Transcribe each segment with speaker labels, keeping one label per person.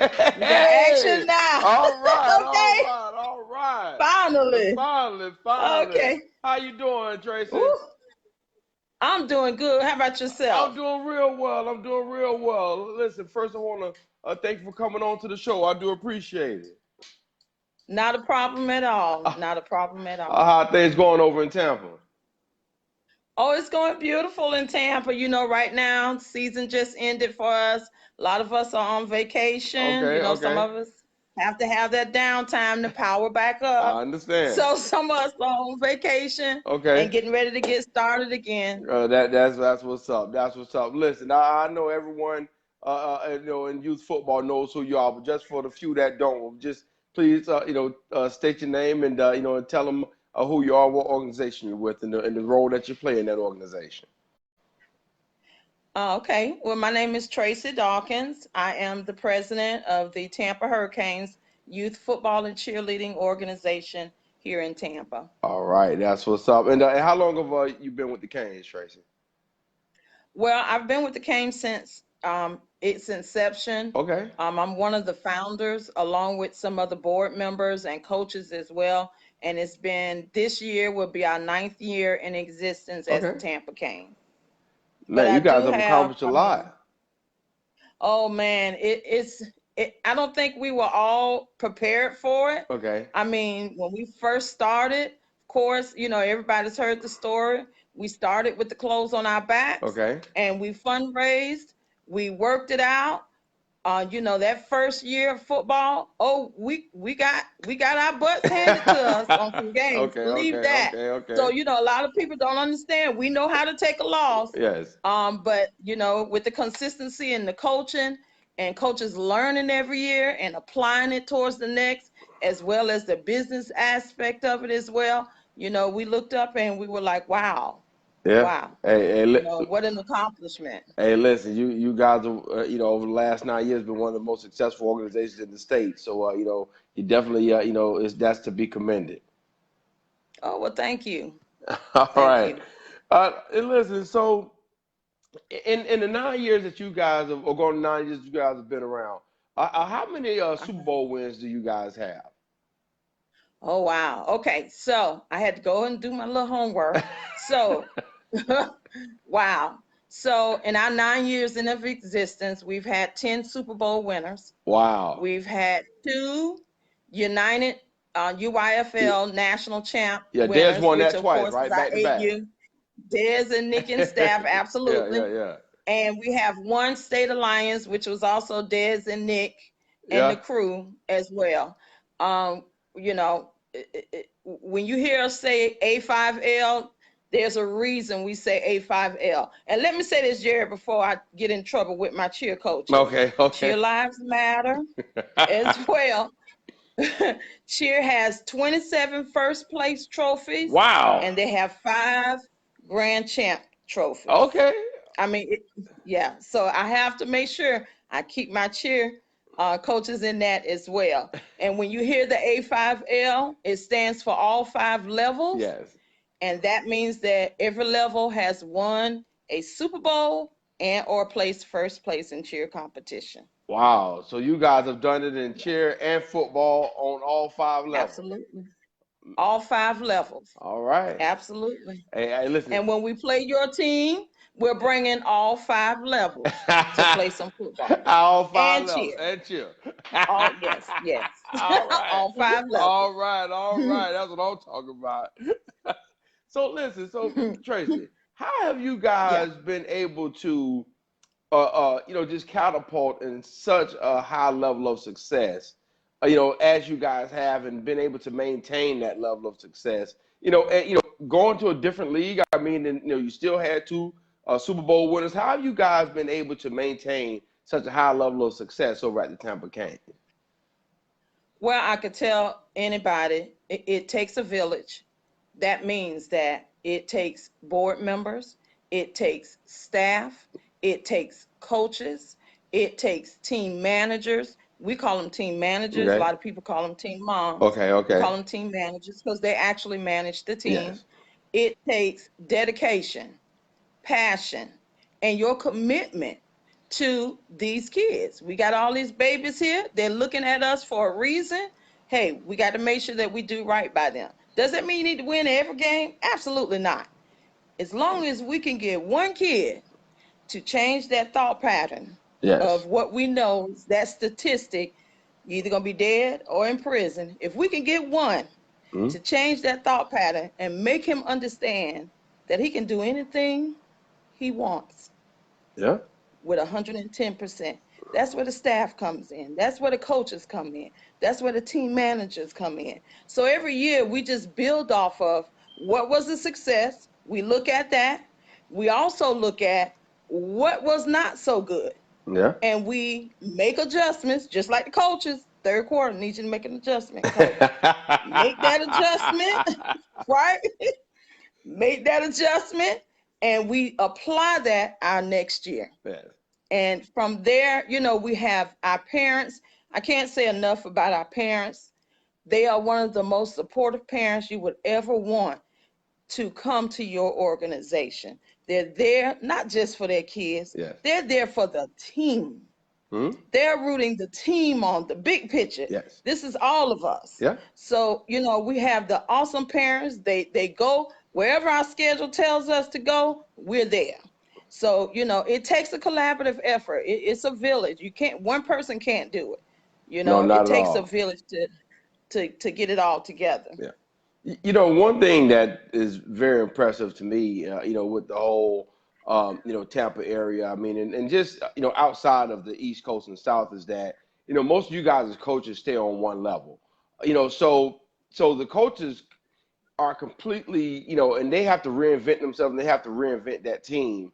Speaker 1: We got action now.
Speaker 2: All right, all
Speaker 1: Okay.
Speaker 2: right, all right.
Speaker 1: Finally.
Speaker 2: Finally.
Speaker 1: Okay.
Speaker 2: How you doing, Tracy?
Speaker 1: Ooh, I'm doing good. How about
Speaker 2: I'm
Speaker 1: yourself?
Speaker 2: doing real well. I'm doing real well. Listen, first I want to thank you for coming on to the show. I do appreciate it.
Speaker 1: Not a problem at all.
Speaker 2: Uh,
Speaker 1: Not a problem at all.
Speaker 2: how things going over in Tampa?
Speaker 1: Oh, it's going beautiful in Tampa. Right now, season just ended for us. A lot of us are on vacation.
Speaker 2: Okay,
Speaker 1: Some
Speaker 2: okay.
Speaker 1: of us have to have that downtime to power back
Speaker 2: I
Speaker 1: up.
Speaker 2: understand.
Speaker 1: So some of us are on vacation and
Speaker 2: Okay.
Speaker 1: getting ready to get started again.
Speaker 2: That's what's up. That's what's up. Listen, I know everyone in youth football knows who you are, but just for the few that don't, just please state your name and and tell them who you are, what organization you're with, and the role that you play in that organization.
Speaker 1: Okay. Well, my name is Tracie Dawkins. I am the president of the Tampa Hurricanes Youth Football and Cheerleading Organization here in Tampa.
Speaker 2: All right, that's what's up. And how long have you been with the Canes, Tracy?
Speaker 1: Well, I've been with the Canes since its inception.
Speaker 2: Okay.
Speaker 1: I'm one of the founders, along with some other board members and coaches as well. And it's been this year will be our ninth year in existence as the
Speaker 2: Okay.
Speaker 1: Tampa Canes. But
Speaker 2: Man,
Speaker 1: I
Speaker 2: you
Speaker 1: do
Speaker 2: guys have
Speaker 1: have,
Speaker 2: accomplished a lot.
Speaker 1: oh man, I don't think we were all prepared for it.
Speaker 2: Okay.
Speaker 1: I mean, when we first started, of course, everybody's heard the story. We started with the clothes on our backs
Speaker 2: Okay.
Speaker 1: and we fundraised, we worked it out. That first year of football, oh, we got our butts handed to us on some games.
Speaker 2: Okay.
Speaker 1: Believe
Speaker 2: Okay.
Speaker 1: that.
Speaker 2: Okay.
Speaker 1: So,
Speaker 2: Okay.
Speaker 1: a lot of people don't understand. We know how to take a loss.
Speaker 2: Yes.
Speaker 1: But with the consistency and the coaching and coaches learning every year and applying it towards the next, as well as the business aspect of it as well, we looked up and we were like, wow,
Speaker 2: Yeah.
Speaker 1: wow,
Speaker 2: Hey,
Speaker 1: what an accomplishment.
Speaker 2: hey, listen, you guys have, over the last 9 years been one of the most successful organizations in the state. So, you definitely, that's to be commended.
Speaker 1: Oh, well, thank you.
Speaker 2: All
Speaker 1: Thank
Speaker 2: right.
Speaker 1: you.
Speaker 2: And listen, so in the 9 years that you guys have, or going 9 years you guys have been around, how many Super
Speaker 1: Uh-huh.
Speaker 2: Bowl wins do you guys have?
Speaker 1: Oh, wow. Okay. So I had to go and do my little homework. So, wow. So in our 9 years in of existence, we've had 10 Super Bowl winners.
Speaker 2: Wow.
Speaker 1: We've had two United
Speaker 2: Y-
Speaker 1: UYFL national champ
Speaker 2: Yeah, Dez
Speaker 1: winners,
Speaker 2: won
Speaker 1: which
Speaker 2: that
Speaker 1: of
Speaker 2: twice,
Speaker 1: course is
Speaker 2: right?
Speaker 1: our
Speaker 2: Back to back.
Speaker 1: AU. Dez and Nick and staff,
Speaker 2: Yeah, yeah,
Speaker 1: absolutely.
Speaker 2: yeah.
Speaker 1: And we have one State Alliance, which was also Dez and Nick and the
Speaker 2: Yeah.
Speaker 1: crew as well. When you hear us say A5L, there's a reason we say A5L. And let me say this, Jared, before I get in trouble with my cheer coaches.
Speaker 2: Okay,
Speaker 1: Cheer
Speaker 2: okay.
Speaker 1: lives matter as well. Cheer has 27 first place trophies
Speaker 2: Wow.
Speaker 1: and they have 5 grand champ trophies.
Speaker 2: Okay.
Speaker 1: I mean, yeah. So I have to make sure I keep my cheer coaches in that as well. And when you hear the A5L, it stands for all 5 levels.
Speaker 2: Yes.
Speaker 1: And that means that every level has won a Super Bowl and or placed first place in cheer competition.
Speaker 2: Wow. So you guys have done it in cheer and football on all 5 levels.
Speaker 1: Absolutely. All 5 levels.
Speaker 2: All right.
Speaker 1: Absolutely.
Speaker 2: Hey, listen.
Speaker 1: And when we play your team, we're bringing all 5 levels to play some football
Speaker 2: All five
Speaker 1: and
Speaker 2: levels
Speaker 1: cheer.
Speaker 2: and chill.
Speaker 1: Oh, yes, yes.
Speaker 2: All right.
Speaker 1: All 5 levels.
Speaker 2: All right. All right. That's what I'm talking about. So listen, so Tracy, how have you
Speaker 1: Yeah.
Speaker 2: guys been able to just catapult in such a high level of success, as you guys have and been able to maintain that level of success, going to a different league. I mean, and, you still had two Super Bowl winners. How have you guys been able to maintain such a high level of success over at the Tampa Canes?
Speaker 1: Well, I could tell anybody it takes a village. That means that it takes board members, it takes staff, it takes coaches, it takes team managers. We call them team managers. A
Speaker 2: Okay.
Speaker 1: lot of people call them team moms.
Speaker 2: Okay.
Speaker 1: We
Speaker 2: Okay.
Speaker 1: call them team managers because they actually manage the team.
Speaker 2: Yes.
Speaker 1: It takes dedication, passion, and your commitment to these kids. We got all these babies here. They're looking at us for a reason. Hey, we got to make sure that we do right by them. Does that mean you need to win every game? Absolutely not. As long as we can get one kid to change that thought pattern
Speaker 2: Yes.
Speaker 1: of what we know, that statistic, you're either going to be dead or in prison. If we can get one
Speaker 2: Mm-hmm.
Speaker 1: to change that thought pattern and make him understand that he can do anything he wants
Speaker 2: Yeah.
Speaker 1: with 110%. That's where the staff comes in. That's where the coaches come in. That's where the team managers come in. So every year we just build off of what was the success. We look at that. We also look at what was not so good.
Speaker 2: Yeah.
Speaker 1: And we make adjustments, just like the coaches. Third quarter, need you to make an adjustment, coach. Make that adjustment, right? Make that adjustment, and we apply that our next year.
Speaker 2: Yes.
Speaker 1: And from there, we have our parents. I can't say enough about our parents. They are one of the most supportive parents you would ever want to come to your organization. They're there not just for their kids,
Speaker 2: Yes.
Speaker 1: they're there for the team.
Speaker 2: Mm-hmm.
Speaker 1: They're rooting the team on the big picture.
Speaker 2: Yes.
Speaker 1: This is all of us.
Speaker 2: Yeah.
Speaker 1: So, we have the awesome parents. They go wherever our schedule tells us to go, we're there. So, it takes a collaborative effort. It's a village. One person can't do it.
Speaker 2: No,
Speaker 1: It
Speaker 2: not at
Speaker 1: takes a
Speaker 2: all.
Speaker 1: village to get it all together.
Speaker 2: Yeah. One thing that is very impressive to me, with the whole, Tampa area, I mean, and just, outside of the East Coast and South is that, most of you guys as coaches stay on one level, so the coaches are completely, and they have to reinvent themselves and they have to reinvent that team,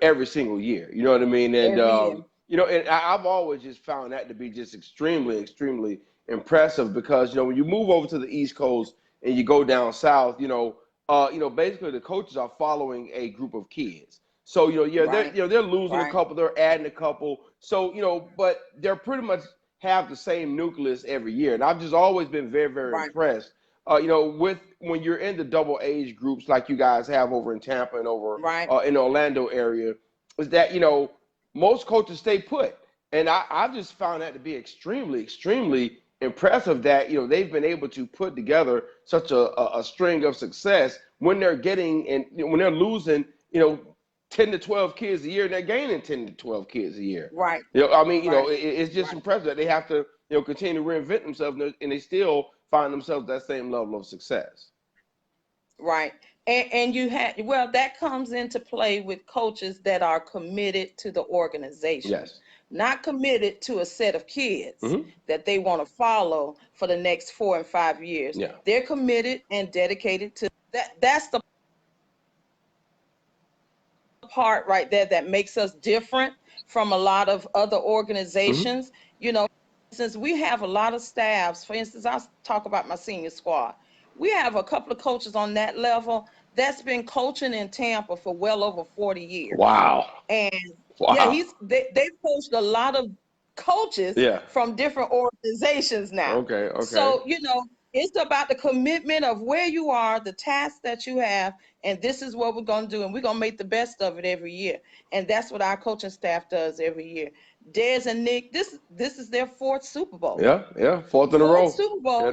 Speaker 2: every single year. You know what I mean? And,
Speaker 1: Every year.
Speaker 2: and I've always just found that to be just extremely, extremely impressive because, when you move over to the East Coast and you go down south, basically the coaches are following a group of kids. So, yeah,
Speaker 1: Right.
Speaker 2: they're losing a
Speaker 1: Right.
Speaker 2: couple, they're adding a couple. So, but they're pretty much have the same nucleus every year. And I've just always been very, very
Speaker 1: Right.
Speaker 2: impressed, with when you're in the double age groups like you guys have over in Tampa and over
Speaker 1: Right.
Speaker 2: in the Orlando area, is that, most coaches stay put. And I've just found that to be extremely, extremely impressive that, they've been able to put together such a string of success when they're getting and when they're losing, 10 to 12 kids a year and they're gaining 10 to 12 kids a year.
Speaker 1: Right.
Speaker 2: I mean,
Speaker 1: Right.
Speaker 2: it's just
Speaker 1: Right.
Speaker 2: impressive that they have to, continue to reinvent themselves and they still find themselves that same level of success.
Speaker 1: Right. And that comes into play with coaches that are committed to the organization,
Speaker 2: Yes.
Speaker 1: not committed to a set of kids
Speaker 2: Mm-hmm.
Speaker 1: that they want to follow for the next 4 and 5 years.
Speaker 2: Yeah.
Speaker 1: They're committed and dedicated to that. That's the part right there that makes us different from a lot of other
Speaker 2: Mm-hmm.
Speaker 1: organizations. Since we have a lot of staffs, for instance, I'll talk about my senior squad. We have a couple of coaches on that level that's been coaching in Tampa for well over 40 years.
Speaker 2: Wow.
Speaker 1: And yeah,
Speaker 2: Wow.
Speaker 1: they've coached a lot of coaches
Speaker 2: Yeah.
Speaker 1: from different organizations now.
Speaker 2: Okay. Okay.
Speaker 1: So, it's about the commitment of where you are, the task that you have, and this is what we're going to do, and we're going to make the best of it every year. And that's what our coaching staff does every year. Des and Nick, this is their fourth Super Bowl.
Speaker 2: Yeah. Yeah. Fourth in a
Speaker 1: Fourth
Speaker 2: row.
Speaker 1: Super Bowl.
Speaker 2: Yeah.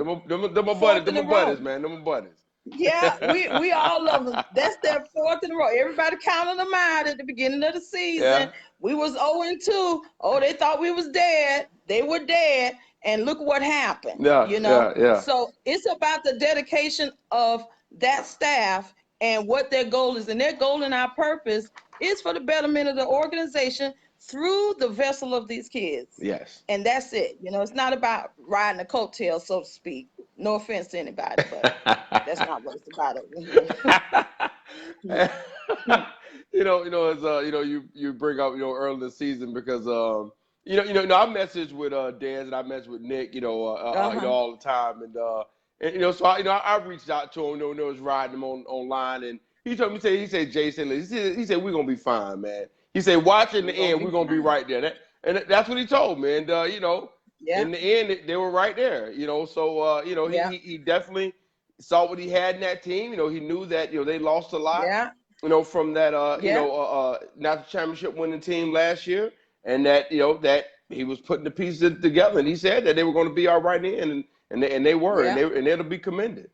Speaker 2: Them my buddies.
Speaker 1: Fourth
Speaker 2: Them
Speaker 1: in
Speaker 2: my
Speaker 1: a row.
Speaker 2: buddies, man. Them my buddies.
Speaker 1: Yeah, we all love them. That's their fourth in a row. Everybody counted them out at the beginning of the season.
Speaker 2: Yeah.
Speaker 1: We was 0-2. Oh, they thought we was dead. They were dead. And look what happened.
Speaker 2: Yeah. Yeah.
Speaker 1: So it's about the dedication of that staff and what their goal is. And their goal and our purpose is for the betterment of the organization through the vessel of these kids.
Speaker 2: Yes.
Speaker 1: And that's it. It's not about riding a coattail, so to speak. No offense to anybody, but that's not what it's about.
Speaker 2: It's you bring up early in the season because I message with Des and I message with Nick all the time and so I reached out to him, was riding him online and he told me he said Jason, he said we're gonna be fine, man. He said watch in the end we're gonna be right there. That's what he told me and
Speaker 1: Yeah.
Speaker 2: in the end they were right there. So
Speaker 1: Yeah.
Speaker 2: he definitely saw what he had in that team. He knew that they lost a lot.
Speaker 1: Yeah.
Speaker 2: From that
Speaker 1: Yeah.
Speaker 2: national championship winning team last year. and that that he was putting the pieces together, and he said that they were going to be all right in, and they were,
Speaker 1: Yeah.
Speaker 2: and it'll be commended.